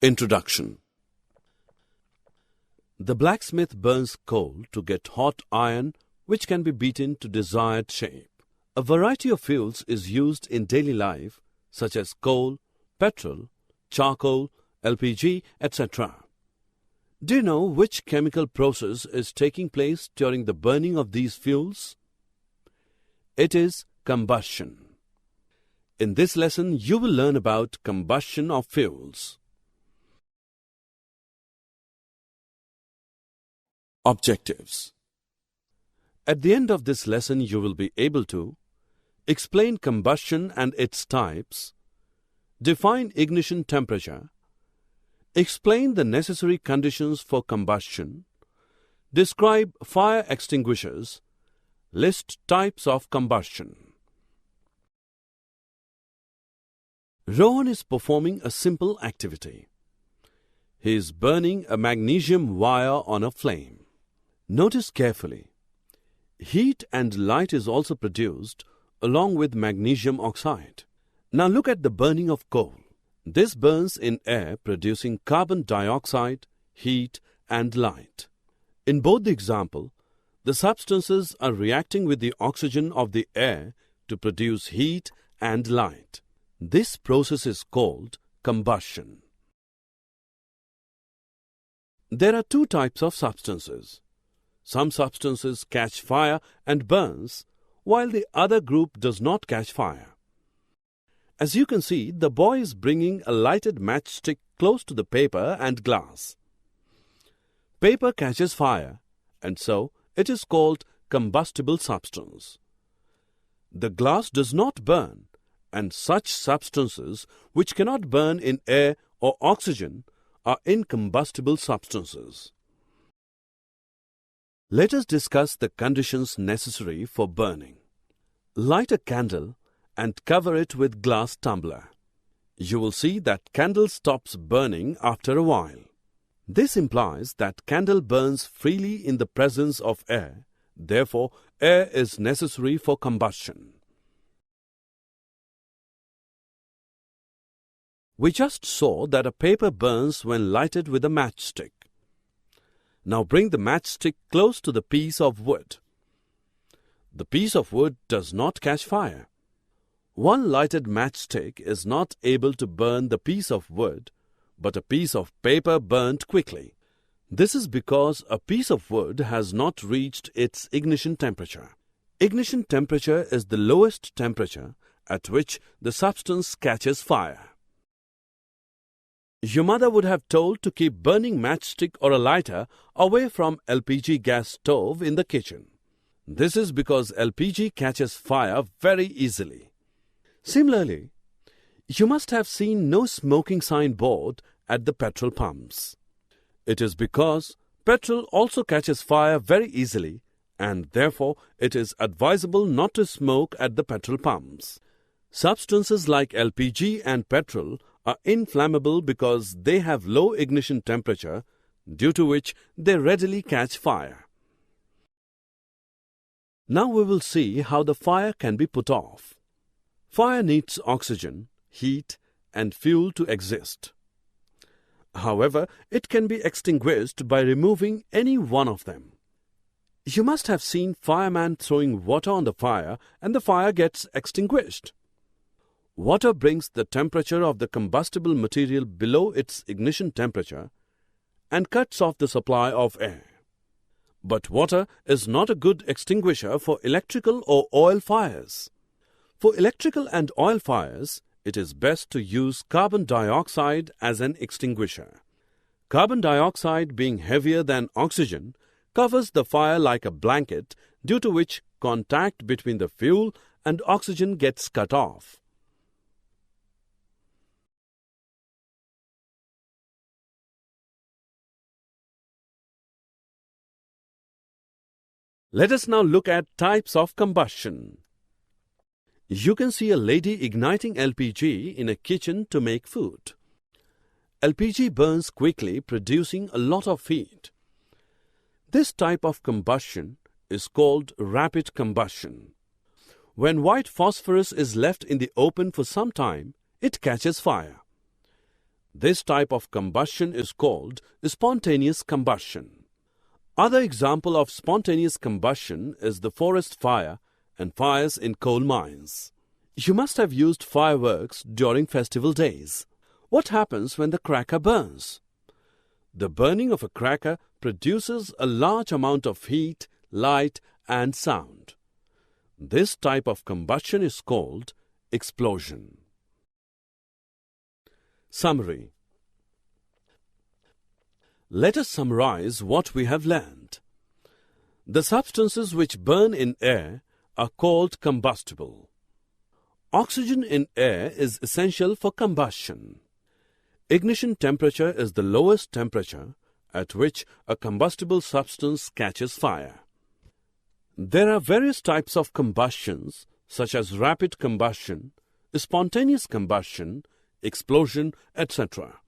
Introduction. The blacksmith burns coal to get hot iron which can be beaten to desired shape. A variety of fuels is used in daily life such as coal, petrol, charcoal, LPG, etc. Do you know which chemical process is taking place during the burning of these fuels? It is combustion. In this lesson, you will learn about combustion of fuels. Objectives. At the end of this lesson, you will be able to explain combustion and its types, define ignition temperature, explain the necessary conditions for combustion, describe fire extinguishers, list types of combustion. Rohan is performing a simple activity. He is burning a magnesium wire on a flame. Notice carefully. Heat and light is also produced along with magnesium oxide. Now look at the burning of coal. This burns in air producing carbon dioxide, heat and light. In both the example, the substances are reacting with the oxygen of the air to produce heat and light. This process is called combustion. There are two types of substances. Some substances catch fire and burns, while the other group does not catch fire. As you can see, the boy is bringing a lighted matchstick close to the paper and glass. Paper catches fire, and so it is called combustible substance. The glass does not burn, and such substances which cannot burn in air or oxygen are incombustible substances. Let us discuss the conditions necessary for burning. Light a candle and cover it with glass tumbler. You will see that candle stops burning after a while. This implies that candle burns freely in the presence of air. Therefore, air is necessary for combustion. We just saw that a paper burns when lighted with a matchstick. Now bring the matchstick close to the piece of wood. The piece of wood does not catch fire. One lighted matchstick is not able to burn the piece of wood, but a piece of paper burnt quickly. This is because a piece of wood has not reached its ignition temperature. Ignition temperature is the lowest temperature at which the substance catches fire. Your mother would have told to keep burning matchstick or a lighter away from LPG gas stove in the kitchen. This is because LPG catches fire very easily. Similarly, you must have seen no smoking sign board at the petrol pumps. It is because petrol also catches fire very easily, and therefore it is advisable not to smoke at the petrol pumps. Substances like LPG and petrol are inflammable because they have low ignition temperature, due to which they readily catch fire. Now we will see how the fire can be put off. Fire needs oxygen, heat, and fuel to exist. However, it can be extinguished by removing any one of them. You must have seen fireman throwing water on the fire and the fire gets extinguished. Water brings the temperature of the combustible material below its ignition temperature and cuts off the supply of air. But water is not a good extinguisher for electrical or oil fires. For electrical and oil fires, it is best to use carbon dioxide as an extinguisher. Carbon dioxide, being heavier than oxygen, covers the fire like a blanket, due to which contact between the fuel and oxygen gets cut off. Let us now look at types of combustion. You can see a lady igniting LPG in a kitchen to make food. LPG burns quickly, producing a lot of heat. This type of combustion is called rapid combustion. When white phosphorus is left in the open for some time, it catches fire. This type of combustion is called spontaneous combustion. Other example of spontaneous combustion is the forest fire and fires in coal mines. You must have used fireworks during festival days. What happens when the cracker burns? The burning of a cracker produces a large amount of heat, light, and sound. This type of combustion is called explosion. Summary. Let us summarize what we have learned. The substances which burn in air are called combustible. Oxygen in air is essential for combustion. Ignition temperature is the lowest temperature at which a combustible substance catches fire. There are various types of combustions such as rapid combustion, spontaneous combustion, explosion, etc.